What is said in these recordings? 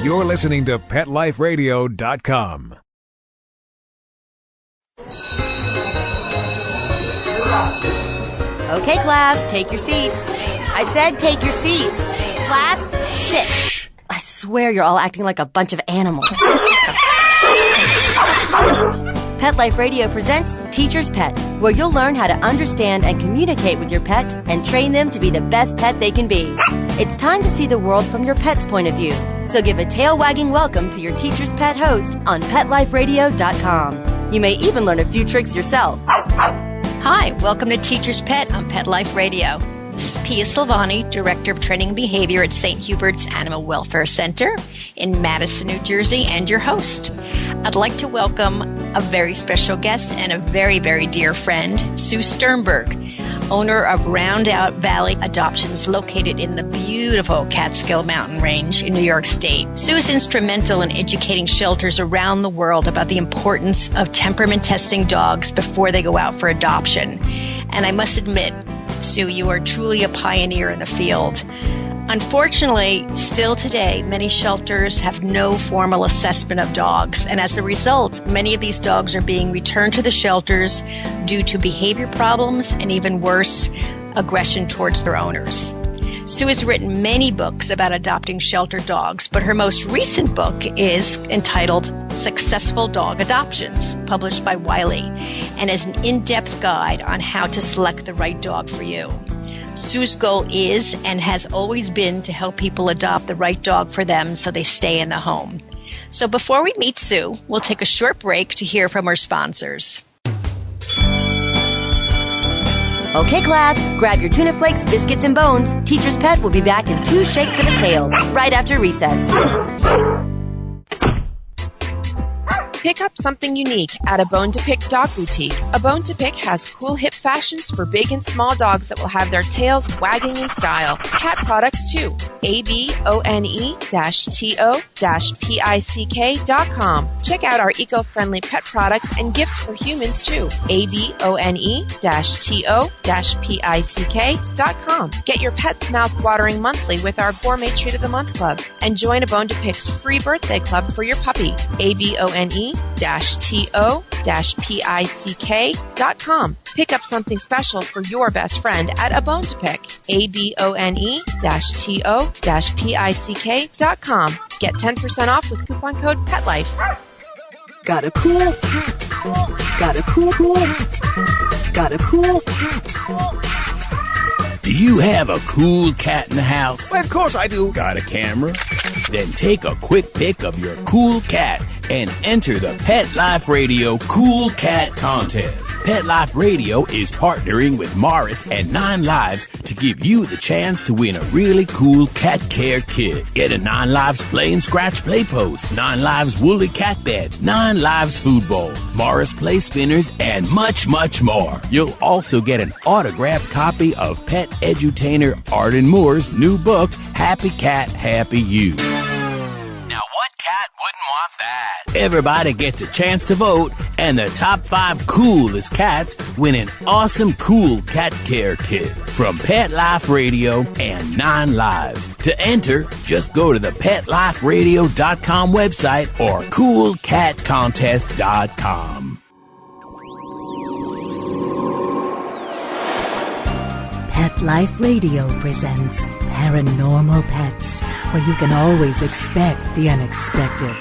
You're listening to PetLifeRadio.com. Okay, class, take your seats. I said take your seats. Class, sit. Shh. I swear you're all acting like a bunch of animals. Pet Life Radio presents Teacher's Pet, where you'll learn how to understand and communicate with your pet and train them to be the best pet they can be. It's time to see the world from your pet's point of view. So give a tail-wagging welcome to your Teacher's Pet host on PetLifeRadio.com. You may even learn a few tricks yourself. Hi, welcome to Teacher's Pet on Pet Life Radio. This is Pia Silvani, Director of Training and Behavior at St. Hubert's Animal Welfare Center in Madison, New Jersey, and your host. I'd like to welcome a very special guest and a very, very dear friend, Sue Sternberg, owner of Roundout Valley Adoptions, located in the beautiful Catskill Mountain Range in New York State. Sue is instrumental in educating shelters around the world about the importance of temperament testing dogs before they go out for adoption. And I must admit, Sue, you are truly a pioneer in the field. Unfortunately, still today, many shelters have no formal assessment of dogs, and as a result, many of these dogs are being returned to the shelters due to behavior problems and, even worse, aggression towards their owners. Sue has written many books about adopting shelter dogs, but her most recent book is entitled Successful Dog Adoptions, published by Wiley, and is an in-depth guide on how to select the right dog for you. Sue's goal is and has always been to help people adopt the right dog for them so they stay in the home. So before we meet Sue, we'll take a short break to hear from our sponsors. Okay, class, grab your tuna flakes, biscuits, and bones. Teacher's Pet will be back in 2 shakes of a tail, right after recess. Pick up something unique at A Bone to Pick Dog Boutique. A Bone to Pick has cool hip fashions for big and small dogs that will have their tails wagging in style. Cat products too. abone-to-pick.com. Check out our eco-friendly pet products and gifts for humans too. abone-to-pick.com. Get your pet's mouth watering monthly with our Gourmet Treat of the Month Club and join A Bone to Pick's free birthday club for your puppy. abone-to-pick.com. Pick up something special for your best friend at A Bone to Pick. abone-to-pick.com. Get 10% off with coupon code PETLIFE. Got a cool cat. Got a cool cat. Got a cool cat. Do you have a cool cat in the house? Well, of course I do. Got a camera? Then take a quick pic of your cool cat and enter the Pet Life Radio Cool Cat Contest. Pet Life Radio is partnering with Morris and 9 Lives to give you the chance to win a really cool cat care kit. Get a 9 Lives Play and Scratch Play Post, 9 Lives Woolly Cat Bed, 9 Lives Food Bowl, Morris Play Spinners, and much, much more. You'll also get an autographed copy of Pet Edutainer Arden Moore's new book, Happy Cat, Happy You. Now, what cat wouldn't want that? Everybody gets a chance to vote, and the top 5 coolest cats win an awesome cool cat care kit from Pet Life Radio and 9 Lives. To enter, just go to the PetLifeRadio.com website or CoolCatContest.com. Pet Life Radio presents Paranormal Pets, where you can always expect the unexpected.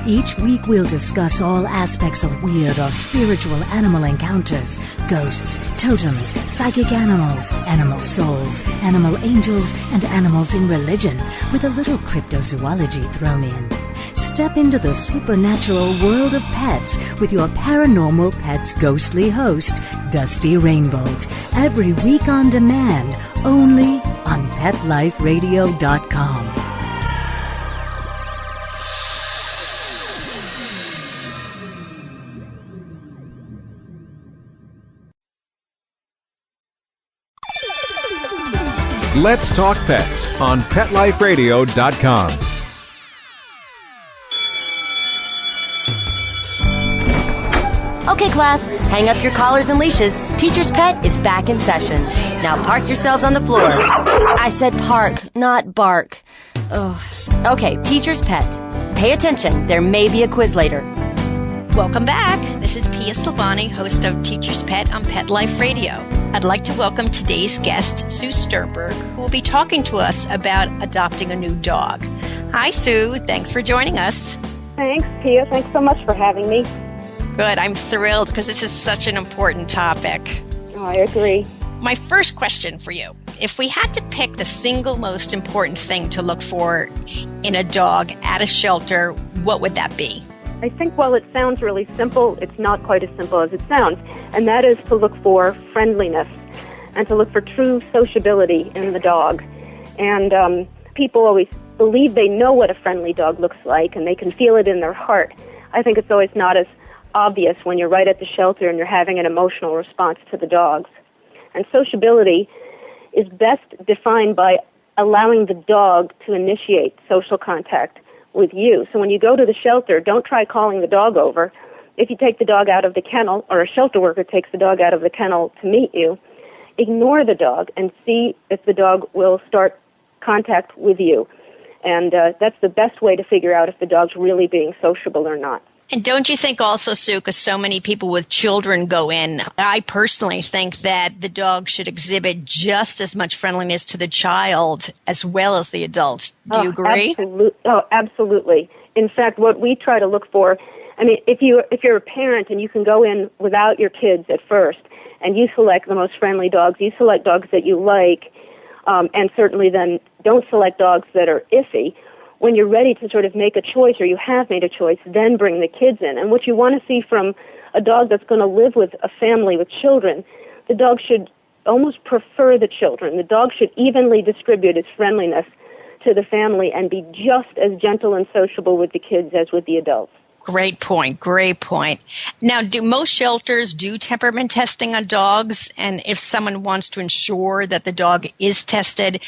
Each week we'll discuss all aspects of weird or spiritual animal encounters, ghosts, totems, psychic animals, animal souls, animal angels, and animals in religion, with a little cryptozoology thrown in. Step into the supernatural world of pets with your Paranormal Pets ghostly host, Dusty Rainbolt, every week on demand, only on PetLifeRadio.com. Let's Talk Pets on PetLifeRadio.com. Okay, class, hang up your collars and leashes. Teacher's Pet is back in session. Now park yourselves on the floor. I said park, not bark. Okay, teacher's pet. Pay attention. There may be a quiz later. Welcome back. This is Pia Silvani, host of Teacher's Pet on Pet Life Radio. I'd like to welcome today's guest, Sue Sternberg, who will be talking to us about adopting a new dog. Hi, Sue. Thanks for joining us. Thanks, Pia. Thanks so much for having me. Good. I'm thrilled because this is such an important topic. Oh, I agree. My first question for you, if we had to pick the single most important thing to look for in a dog at a shelter, what would that be? I think while it sounds really simple, it's not quite as simple as it sounds, and that is to look for friendliness and to look for true sociability in the dog. And people always believe they know what a friendly dog looks like and they can feel it in their heart. I think it's always not as obvious when you're right at the shelter and you're having an emotional response to the dogs. And sociability is best defined by allowing the dog to initiate social contact with you. So when you go to the shelter, don't try calling the dog over. If you take the dog out of the kennel, or a shelter worker takes the dog out of the kennel to meet you, ignore the dog and see if the dog will start contact with you. And that's the best way to figure out if the dog's really being sociable or not. And don't you think also, Sue, because so many people with children go in, I personally think that the dog should exhibit just as much friendliness to the child as well as the adults. Do you agree? Absolutely. In fact, what we try to look for, I mean, if you're a parent and you can go in without your kids at first and you select the most friendly dogs, you select dogs that you like, and certainly then don't select dogs that are iffy. When you're ready to sort of make a choice, or you have made a choice, then bring the kids in. And what you want to see from a dog that's going to live with a family with children, the dog should almost prefer the children. The dog should evenly distribute its friendliness to the family and be just as gentle and sociable with the kids as with the adults. Great point. Great point. Now, do most shelters do temperament testing on dogs? And if someone wants to ensure that the dog is tested,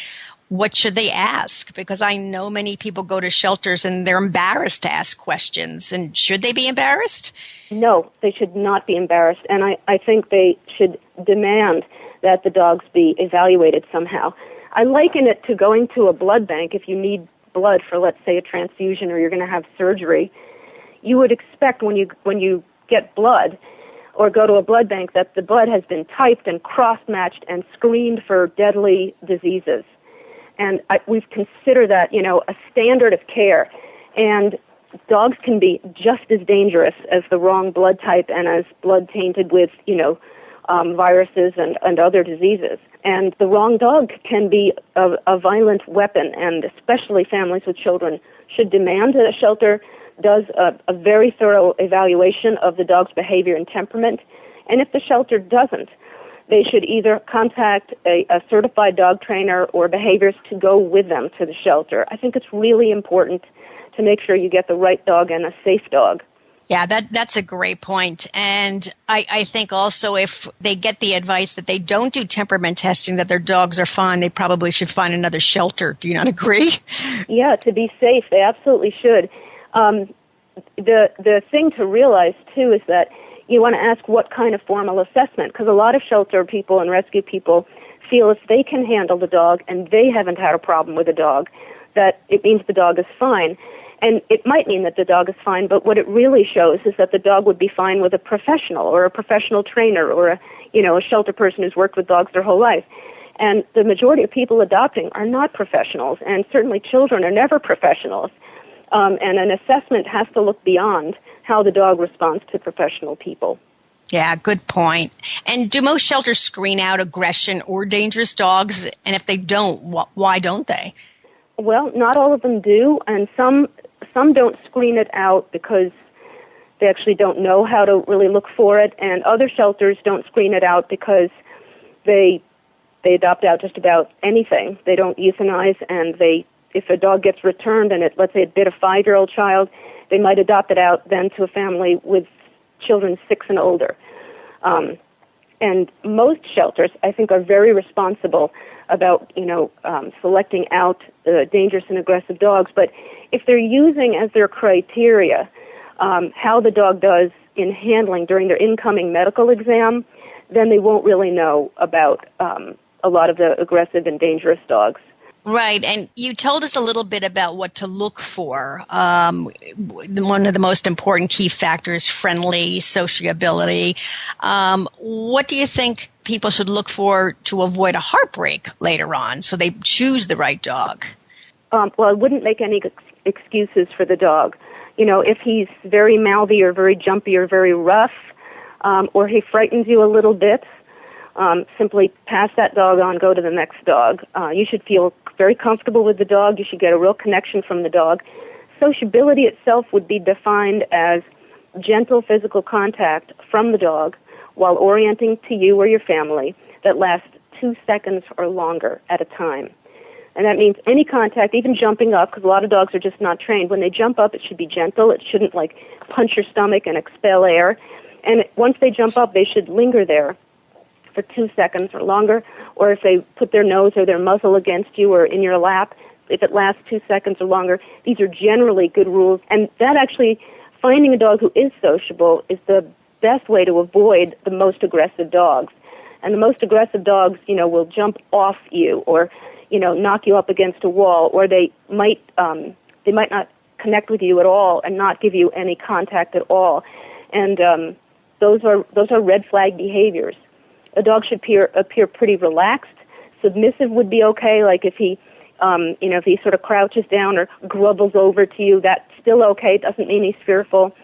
what should they ask? Because I know many people go to shelters and they're embarrassed to ask questions. And should they be embarrassed? No, they should not be embarrassed. And I think they should demand that the dogs be evaluated somehow. I liken it to going to a blood bank. If you need blood for, let's say, a transfusion or you're going to have surgery, you would expect when you get blood or go to a blood bank that the blood has been typed and cross-matched and screened for deadly diseases. And we've considered that, a standard of care. And dogs can be just as dangerous as the wrong blood type and as blood tainted with, viruses and other diseases. And the wrong dog can be a violent weapon, and especially families with children should demand that a shelter does a very thorough evaluation of the dog's behavior and temperament. And if the shelter doesn't, they should either contact a certified dog trainer or behaviorist to go with them to the shelter. I think it's really important to make sure you get the right dog and a safe dog. Yeah, that's a great point. And I think also if they get the advice that they don't do temperament testing, that their dogs are fine, they probably should find another shelter. Do you not agree? Yeah, to be safe, they absolutely should. The thing to realize, too, is that you want to ask what kind of formal assessment, because a lot of shelter people and rescue people feel if they can handle the dog and they haven't had a problem with the dog, that it means the dog is fine. And it might mean that the dog is fine, but what it really shows is that the dog would be fine with a professional or a professional trainer or a shelter person who's worked with dogs their whole life. And the majority of people adopting are not professionals, and certainly children are never professionals. And an assessment has to look beyond how the dog responds to professional people. Yeah, good point. And do most shelters screen out aggression or dangerous dogs? And if they don't, why don't they? Well, not all of them do, and some don't screen it out because they actually don't know how to really look for it, and other shelters don't screen it out because they adopt out just about anything. They don't euthanize, and if a dog gets returned and let's say it bit a 5-year-old child, they might adopt it out then to a family with children 6 and older. And most shelters, I think, are very responsible about, selecting out dangerous and aggressive dogs. But if they're using as their criteria how the dog does in handling during their incoming medical exam, then they won't really know about a lot of the aggressive and dangerous dogs. Right, and you told us a little bit about what to look for. One of the most important key factors, friendly, sociability. What do you think people should look for to avoid a heartbreak later on so they choose the right dog? Well, I wouldn't make any excuses for the dog. You know, if he's very mouthy or very jumpy or very rough, or he frightens you a little bit, simply pass that dog on, go to the next dog. You should feel very comfortable with the dog. You should get a real connection from the dog. Sociability itself would be defined as gentle physical contact from the dog while orienting to you or your family that lasts 2 seconds or longer at a time. And that means any contact, even jumping up, because a lot of dogs are just not trained. When they jump up, it should be gentle. It shouldn't, like, punch your stomach and expel air. And once they jump up, they should linger there for 2 seconds or longer, or if they put their nose or their muzzle against you or in your lap, if it lasts 2 seconds or longer. These are generally good rules, and that actually, finding a dog who is sociable is the best way to avoid the most aggressive dogs. And the most aggressive dogs, you know, will jump off you or, you know, knock you up against a wall, or they might not connect with you at all and not give you any contact at all. And those are red flag behaviors. A dog should appear pretty relaxed. Submissive would be okay, like if he, if he sort of crouches down or grubbles over to you, that's still okay. It doesn't mean he's fearful.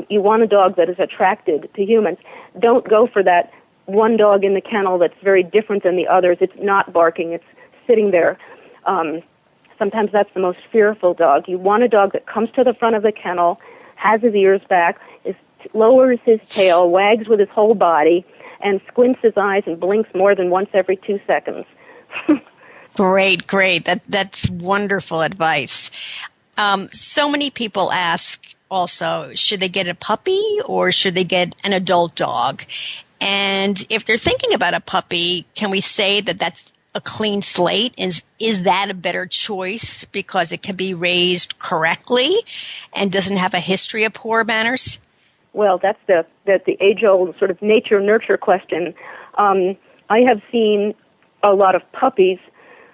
You want a dog that is attracted to humans. Don't go for that one dog in the kennel that's very different than the others. It's not barking. It's sitting there. Sometimes that's the most fearful dog. You want a dog that comes to the front of the kennel, has his ears back, lowers his tail, wags with his whole body, and squints his eyes and blinks more than once every 2 seconds. Great. That's wonderful advice. So many people ask also, should they get a puppy or should they get an adult dog? And if they're thinking about a puppy, can we say that that's a clean slate? Is that a better choice because it can be raised correctly and doesn't have a history of poor manners? Well, that's the age-old sort of nature-nurture question. I have seen a lot of puppies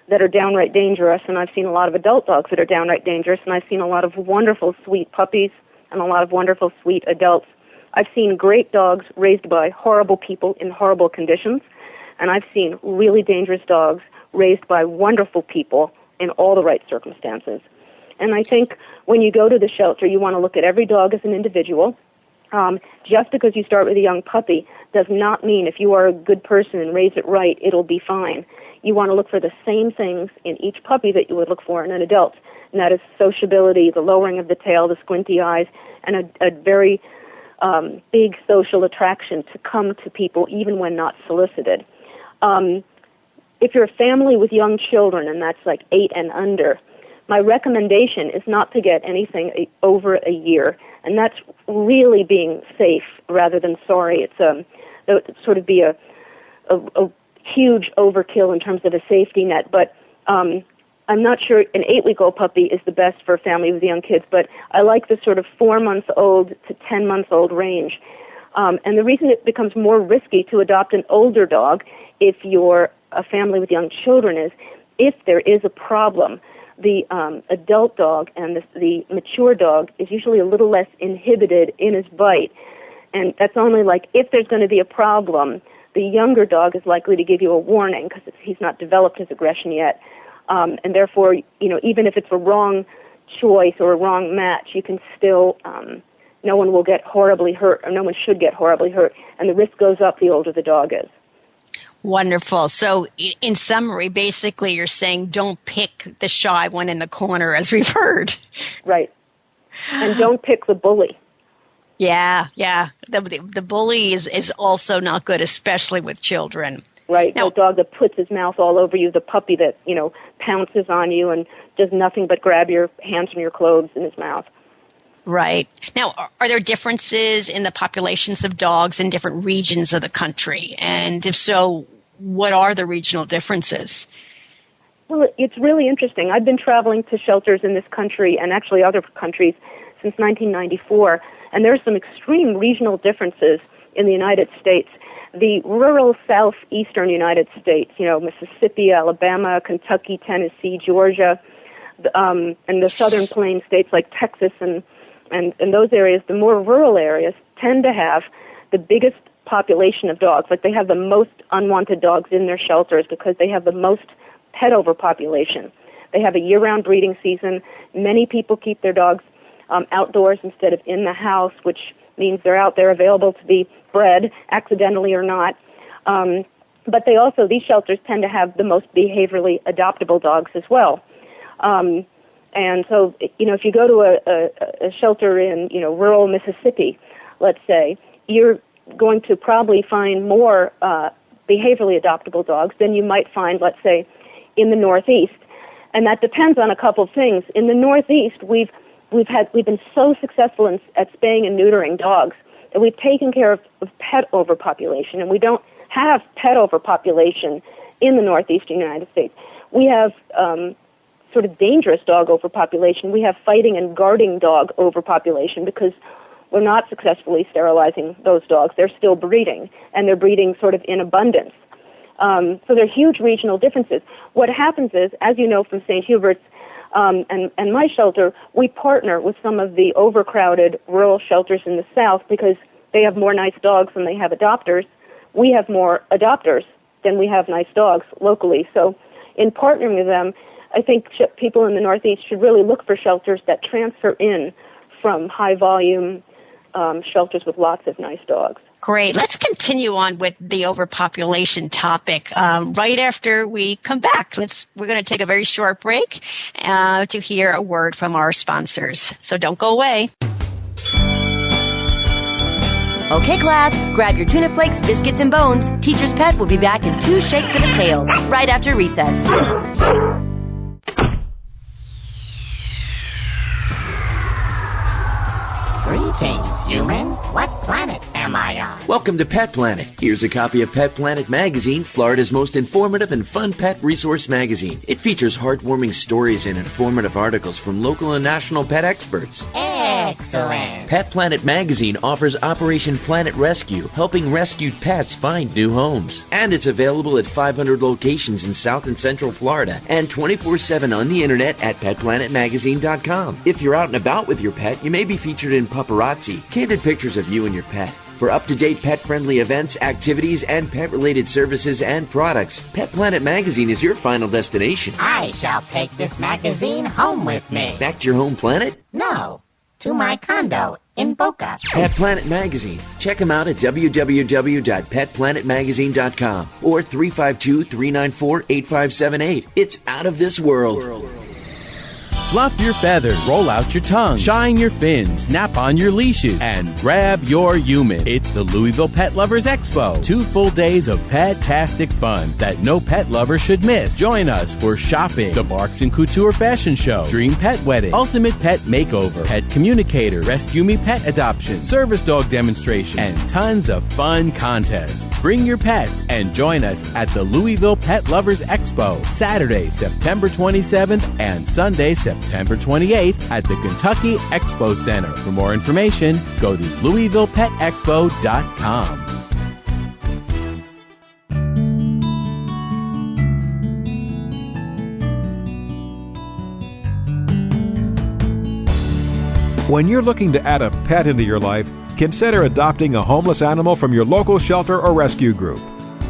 that are downright dangerous, and I've seen a lot of adult dogs that are downright dangerous, and I've seen a lot of wonderful, sweet puppies and a lot of wonderful, sweet adults. I've seen great dogs raised by horrible people in horrible conditions, and I've seen really dangerous dogs raised by wonderful people in all the right circumstances. And I think when you go to the shelter, you want to look at every dog as an individual. Just because you start with a young puppy does not mean if you are a good person and raise it right, it'll be fine. You want to look for the same things in each puppy that you would look for in an adult, and that is sociability, the lowering of the tail, the squinty eyes, and a very big social attraction to come to people even when not solicited. If you're a family with young children, and that's like 8 and under, my recommendation is not to get anything over a year, and that's really being safe rather than sorry. It would sort of be a huge overkill in terms of a safety net, but I'm not sure an 8-week-old puppy is the best for a family with young kids, but I like the sort of 4-month-old to 10-month-old range. And the reason it becomes more risky to adopt an older dog if you're a family with young children is if there is a problem. The adult dog and the mature dog is usually a little less inhibited in his bite. And that's only like if there's going to be a problem, the younger dog is likely to give you a warning because he's not developed his aggression yet. And therefore, even if it's a wrong choice or a wrong match, you can still, no one will get horribly hurt, or no one should get horribly hurt. And the risk goes up the older the dog is. Wonderful. So in summary, basically you're saying don't pick the shy one in the corner, as we've heard. Right. And don't pick the bully. Yeah. The bully is also not good, especially with children. Right. Now, the dog that puts his mouth all over you, the puppy that, pounces on you and does nothing but grab your hands from your clothes in his mouth. Right. Now, are there differences in the populations of dogs in different regions of the country? And if so, what are the regional differences? Well, it's really interesting. I've been traveling to shelters in this country and actually other countries since 1994, and there are some extreme regional differences in the United States. the rural southeastern United States, Mississippi, Alabama, Kentucky, Tennessee, Georgia, and the southern plain states like Texas and those areas, the more rural areas tend to have the biggest population of dogs. Like they have the most unwanted dogs in their shelters because they have the most pet overpopulation. They have a year-round breeding season. Many people keep their dogs outdoors instead of in the house, which means they're out there available to be bred, accidentally or not. But these shelters tend to have the most behaviorally adoptable dogs as well. And so, if you go to a shelter in, rural Mississippi, let's say, you're going to probably find more behaviorally adoptable dogs than you might find, let's say, in the Northeast. And that depends on a couple of things. In the Northeast, we've been so successful at spaying and neutering dogs that we've taken care of pet overpopulation, and we don't have pet overpopulation in the Northeastern United States. We have sort of dangerous dog overpopulation. We have fighting and guarding dog overpopulation because we're not successfully sterilizing those dogs. They're still breeding, and they're breeding sort of in abundance. So there are huge regional differences. What happens is, as you know from St. Hubert's and my shelter, we partner with some of the overcrowded rural shelters in the South because they have more nice dogs than they have adopters. We have more adopters than we have nice dogs locally. So in partnering with them, I think people in the Northeast should really look for shelters that transfer in from high-volume shelters with lots of nice dogs. Great. Let's continue on with the overpopulation topic right after we come back. We're going to take a very short break to hear a word from our sponsors. So don't go away. Okay, class, grab your tuna flakes, biscuits, and bones. Teacher's Pet will be back in 2 shakes of a tail right after recess. Greetings, human. What planet am I on? Welcome to Pet Planet. Here's a copy of Pet Planet magazine, Florida's most informative and fun pet resource magazine. It features heartwarming stories and informative articles from local and national pet experts. Excellent. Pet Planet magazine offers Operation Planet Rescue, helping rescued pets find new homes. And it's available at 500 locations in South and Central Florida and 24/7 on the internet at petplanetmagazine.com. If you're out and about with your pet, you may be featured in Paparazzi, candid pictures of you and your pet. For up-to-date pet-friendly events, activities, and pet-related services and products, Pet Planet Magazine is your final destination. I shall take this magazine home with me. Back to your home planet? No, to my condo in Boca. Pet Planet Magazine. Check them out at www.petplanetmagazine.com or 352-394-8578. It's out of this world. Fluff your feathers, roll out your tongue, shine your fins, snap on your leashes, and grab your human. It's the Louisville Pet Lovers Expo. 2 full days of pet-tastic fun that no pet lover should miss. Join us for shopping, the Barks and Couture Fashion Show, Dream Pet Wedding, Ultimate Pet Makeover, Pet Communicator, Rescue Me Pet Adoption, Service Dog Demonstration, and tons of fun contests. Bring your pets and join us at the Louisville Pet Lovers Expo, Saturday, September 27th and Sunday, September 28th at the Kentucky Expo Center. For more information, go to LouisvillePetExpo.com. When you're looking to add a pet into your life, consider adopting a homeless animal from your local shelter or rescue group.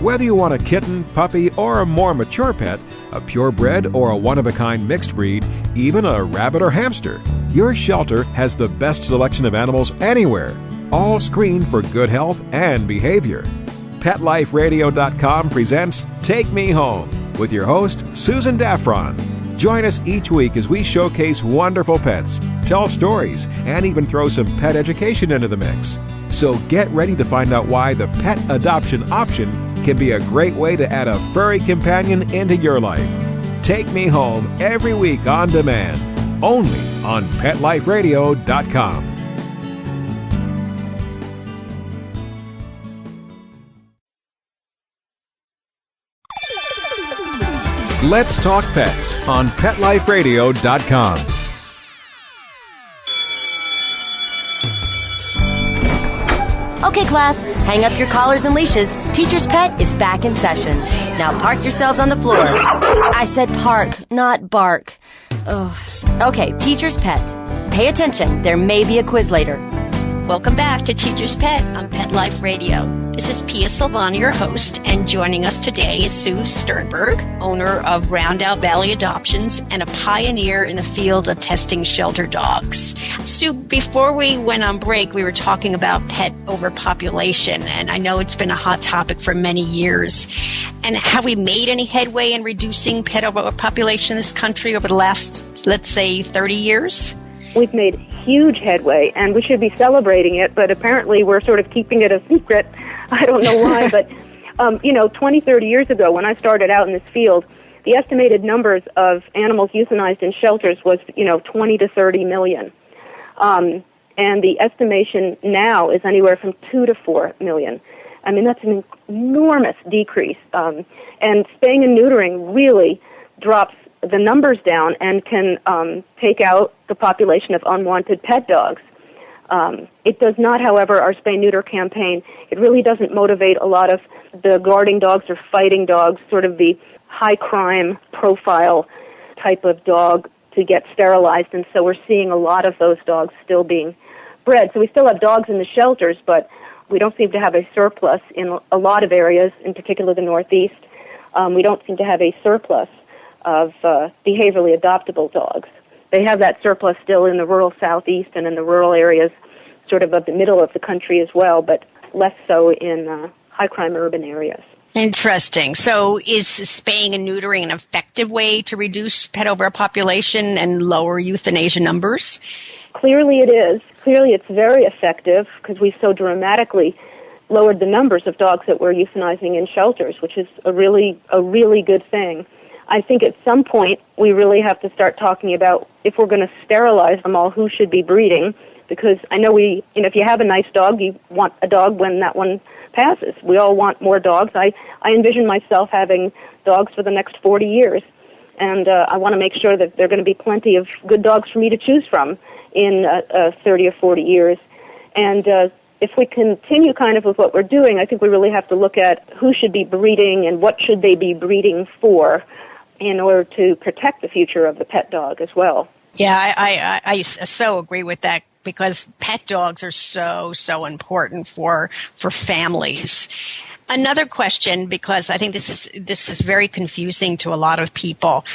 Whether you want a kitten, puppy, or a more mature pet, a purebred or a one-of-a-kind mixed breed, even a rabbit or hamster, your shelter has the best selection of animals anywhere, all screened for good health and behavior. PetLifeRadio.com presents Take Me Home with your host, Susan Daffron. Join us each week as we showcase wonderful pets, tell stories, and even throw some pet education into the mix. So get ready to find out why the pet adoption option can be a great way to add a furry companion into your life. Take Me Home every week on demand, only on PetLifeRadio.com. Let's Talk Pets on PetLifeRadio.com. Okay, class, hang up your collars and leashes. Teacher's Pet is back in session. Now park yourselves on the floor. I said park, not bark. Ugh. Okay, Teacher's Pet. Pay attention. There may be a quiz later. Welcome back to Teacher's Pet on Pet Life Radio. This is Pia Silvani, your host, and joining us today is Sue Sternberg, owner of Roundout Valley Adoptions and a pioneer in the field of testing shelter dogs. Sue, before we went on break, we were talking about pet overpopulation, and I know it's been a hot topic for many years. And have we made any headway in reducing pet overpopulation in this country over the last, let's say, 30 years? We've made huge headway, and we should be celebrating it, but apparently we're sort of keeping it a secret. I don't know why, but, 20, 30 years ago when I started out in this field, the estimated numbers of animals euthanized in shelters was, 20 to 30 million. And the estimation now is anywhere from 2 to 4 million. I mean, that's an enormous decrease. And spaying and neutering really drops the numbers down and can take out the population of unwanted pet dogs. It does not, however, our spay-neuter campaign, it really doesn't motivate a lot of the guarding dogs or fighting dogs, sort of the high-crime profile type of dog to get sterilized, and so we're seeing a lot of those dogs still being bred. So we still have dogs in the shelters, but we don't seem to have a surplus in a lot of areas, in particular the Northeast. We don't seem to have a surplus of behaviorally adoptable dogs. They have that surplus still in the rural Southeast and in the rural areas, sort of the middle of the country as well, but less so in high-crime urban areas. Interesting. So is spaying and neutering an effective way to reduce pet overpopulation and lower euthanasia numbers? Clearly it is. Clearly it's very effective because we so dramatically lowered the numbers of dogs that we're euthanizing in shelters, which is a really good thing. I think at some point we really have to start talking about if we're going to sterilize them all, who should be breeding, because I know if you have a nice dog, you want a dog when that one passes. We all want more dogs. I envision myself having dogs for the next 40 years, and I want to make sure that there are going to be plenty of good dogs for me to choose from in 30 or 40 years. And if we continue kind of with what we're doing, I think we really have to look at who should be breeding and what should they be breeding for in order to protect the future of the pet dog as well. Yeah, I so agree with that, because pet dogs are so important for families. Another question, because I think this is very confusing to a lot of people.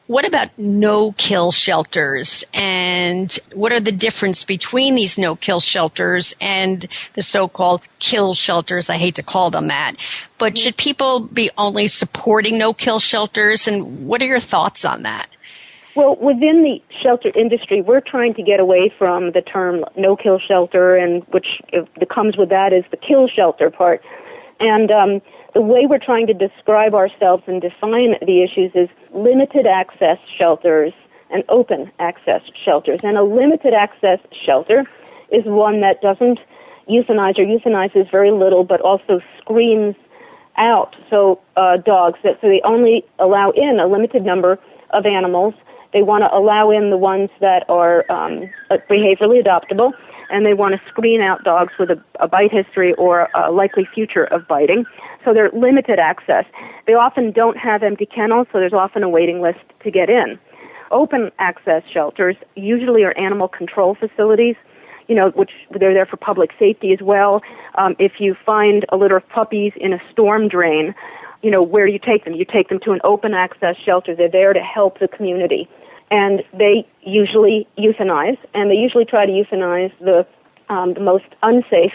What about no-kill shelters, and what are the difference between these no-kill shelters and the so-called kill shelters? I hate to call them that. But should people be only supporting no-kill shelters, and what are your thoughts on that? Well, within the shelter industry, we're trying to get away from the term no-kill shelter, and which comes with that is the kill shelter part. And the way we're trying to describe ourselves and define the issues is limited access shelters and open access shelters. And a limited access shelter is one that doesn't euthanize or euthanizes very little, but also screens out dogs. So they only allow in a limited number of animals. They want to allow in the ones that are behaviorally adoptable, and they want to screen out dogs with a bite history or a likely future of biting. So they're limited access. They often don't have empty kennels, so there's often a waiting list to get in. Open access shelters usually are animal control facilities, which they're there for public safety as well. If you find a litter of puppies in a storm drain, where do you take them? You take them to an open access shelter. They're there to help the community. And they usually euthanize, and they usually try to euthanize the most unsafe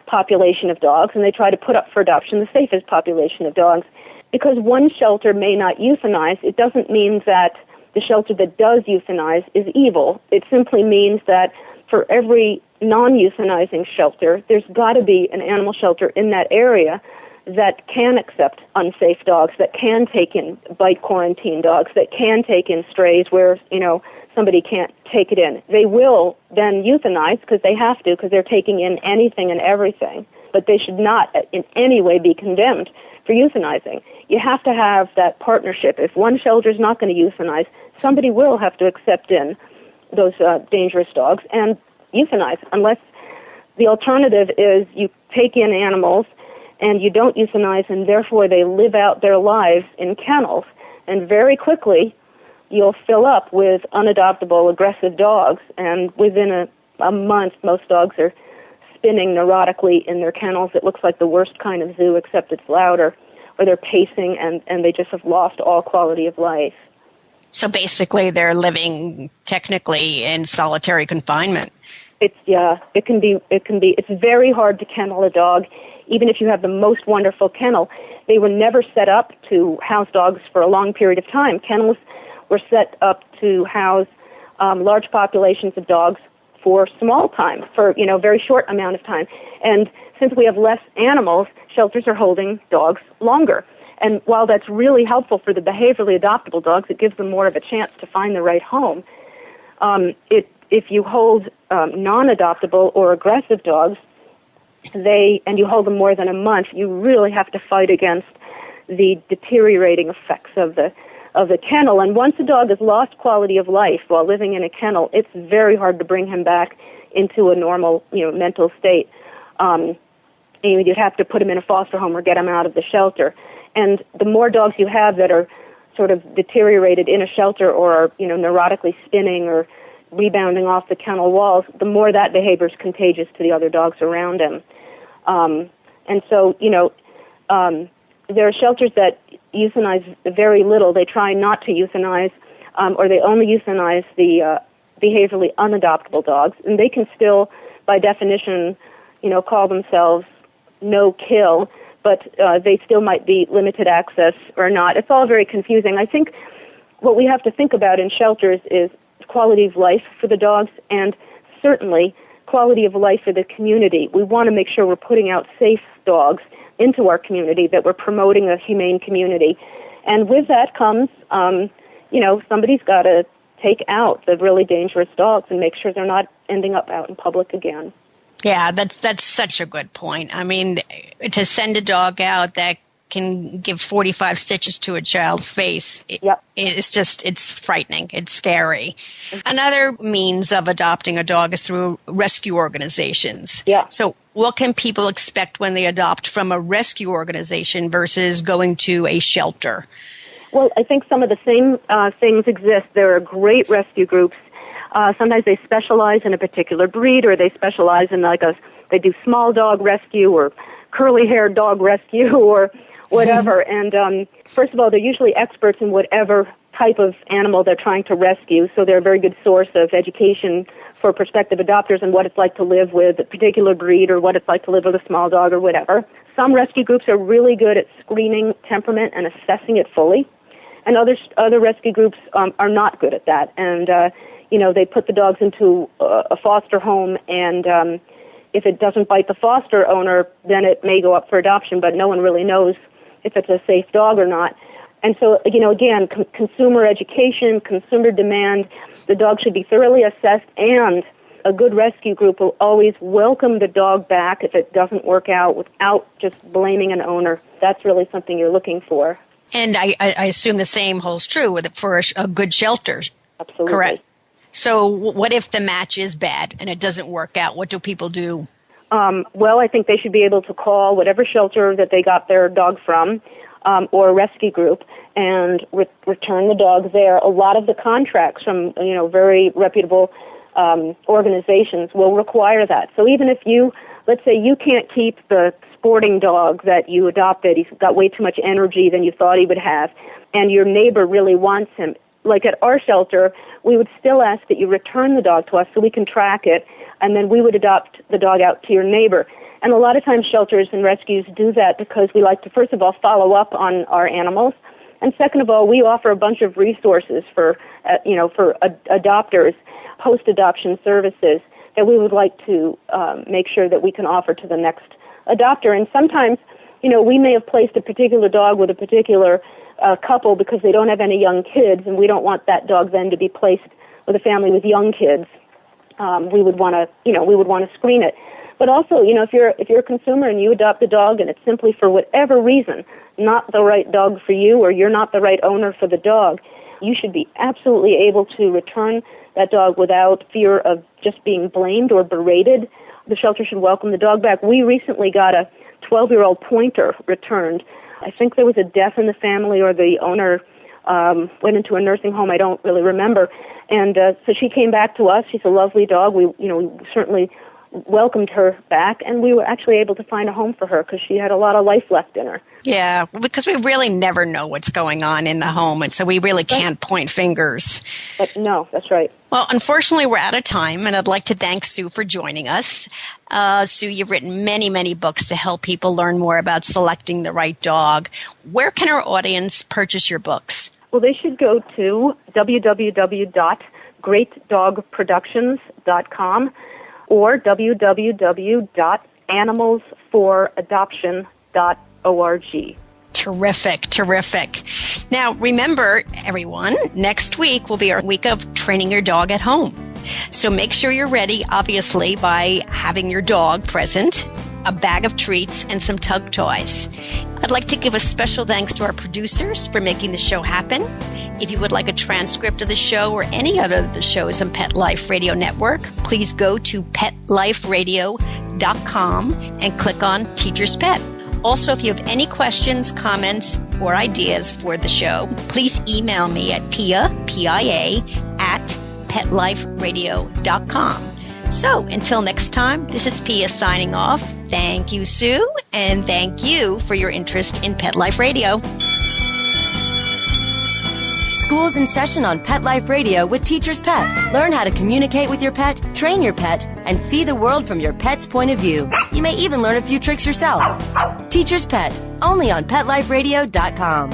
population of dogs, and they try to put up for adoption the safest population of dogs. Because one shelter may not euthanize, it doesn't mean that the shelter that does euthanize is evil. It simply means that for every non-euthanizing shelter, there's got to be an animal shelter in that area that can accept unsafe dogs, that can take in bite quarantine dogs, that can take in strays where, somebody can't take it in. They will then euthanize because they have to, because they're taking in anything and everything. But they should not in any way be condemned for euthanizing. You have to have that partnership. If one shelter is not going to euthanize, somebody will have to accept in those dangerous dogs and euthanize, unless The alternative is you take in animals and you don't euthanize, and therefore they live out their lives in kennels. And very quickly, you'll fill up with unadoptable, aggressive dogs. And within a month, most dogs are spinning neurotically in their kennels. It looks like the worst kind of zoo, except it's louder. Or they're pacing, and they just have lost all quality of life. So basically, they're living technically in solitary confinement. It can be. It's very hard to kennel a dog, even if you have the most wonderful kennel. They were never set up to house dogs for a long period of time. Kennels were set up to house large populations of dogs for small time, for very short amount of time. And since we have less animals, shelters are holding dogs longer. And while that's really helpful for the behaviorally adoptable dogs, it gives them more of a chance to find the right home. If you hold non-adoptable or aggressive dogs, and you hold them more than a month, you really have to fight against the deteriorating effects of the kennel. And once a dog has lost quality of life while living in a kennel, it's very hard to bring him back into a normal, mental state. You'd have to put him in a foster home or get him out of the shelter. And the more dogs you have that are sort of deteriorated in a shelter or are, neurotically spinning or rebounding off the kennel walls, the more that behavior is contagious to the other dogs around him. And so, there are shelters that euthanize very little. They try not to euthanize, or they only euthanize the behaviorally unadoptable dogs. And they can still, by definition, call themselves no-kill, but they still might be limited access or not. It's all very confusing. I think what we have to think about in shelters is quality of life for the dogs and certainly quality of life for the community. We want to make sure we're putting out safe dogs into our community, that we're promoting a humane community. And with that comes, somebody's got to take out the really dangerous dogs and make sure they're not ending up out in public again. Yeah, that's such a good point. I mean, to send a dog out that can give 45 stitches to a child's face, it's frightening. It's scary. Another means of adopting a dog is through rescue organizations. Yeah. So what can people expect when they adopt from a rescue organization versus going to a shelter? Well, I think some of the same things exist. There are great rescue groups. Sometimes they specialize in a particular breed, or they specialize in they do small dog rescue or curly-haired dog rescue or whatever. And first of all, they're usually experts in whatever type of animal they're trying to rescue, so they're a very good source of education for prospective adopters and what it's like to live with a particular breed or what it's like to live with a small dog or whatever. Some rescue groups are really good at screening temperament and assessing it fully, and other rescue groups are not good at that. And they put the dogs into a foster home, and if it doesn't bite the foster owner, then it may go up for adoption, but no one really knows if it's a safe dog or not. And so, again, consumer education, consumer demand, the dog should be thoroughly assessed, and a good rescue group will always welcome the dog back if it doesn't work out without just blaming an owner. That's really something you're looking for. And I assume the same holds true for a good shelter. Absolutely. Correct. So what if the match is bad and it doesn't work out? What do people do? Well, I think they should be able to call whatever shelter that they got their dog from, or a rescue group, and return the dog there. A lot of the contracts from very reputable organizations will require that. So even if let's say you can't keep the sporting dog that you adopted, he's got way too much energy than you thought he would have, and your neighbor really wants him. Like at our shelter, we would still ask that you return the dog to us so we can track it, and then we would adopt the dog out to your neighbor. And a lot of times shelters and rescues do that because we like to, first of all, follow up on our animals, and second of all, we offer a bunch of resources for adopters, post-adoption services that we would like to make sure that we can offer to the next adopter. And sometimes, we may have placed a particular dog with a particular couple because they don't have any young kids, and we don't want that dog then to be placed with a family with young kids. We would want to screen it. But also, if you're a consumer and you adopt a dog and it's simply for whatever reason not the right dog for you, or you're not the right owner for the dog, you should be absolutely able to return that dog without fear of just being blamed or berated. the shelter should welcome the dog back. We recently got a 12-year-old pointer returned. I think there was a death in the family, or the owner went into a nursing home. I don't really remember. And so she came back to us. She's a lovely dog. We certainly welcomed her back, and we were actually able to find a home for her because she had a lot of life left in her. Yeah, because we really never know what's going on in the home, and so we really can't point fingers. No, that's right. Well, unfortunately, we're out of time, and I'd like to thank Sue for joining us. Sue, you've written many, many books to help people learn more about selecting the right dog. Where can our audience purchase your books? Well, they should go to www.greatdogproductions.com or www.animalsforadoption.org. Terrific. Now, remember, everyone, next week will be our week of training your dog at home. So make sure you're ready, obviously, by having your dog present, a bag of treats, and some tug toys. I'd like to give a special thanks to our producers for making the show happen. If you would like a transcript of the show or any other of the shows on Pet Life Radio Network, please go to PetLifeRadio.com and click on Teacher's Pet. Also, if you have any questions, comments, or ideas for the show, please email me at Pia, at PetLifeRadio.com. So, until next time, this is Pia signing off. Thank you, Sue, and thank you for your interest in Pet Life Radio. School's in session on Pet Life Radio with Teacher's Pet. Learn how to communicate with your pet, train your pet, and see the world from your pet's point of view. You may even learn a few tricks yourself. Teacher's Pet, only on PetLifeRadio.com.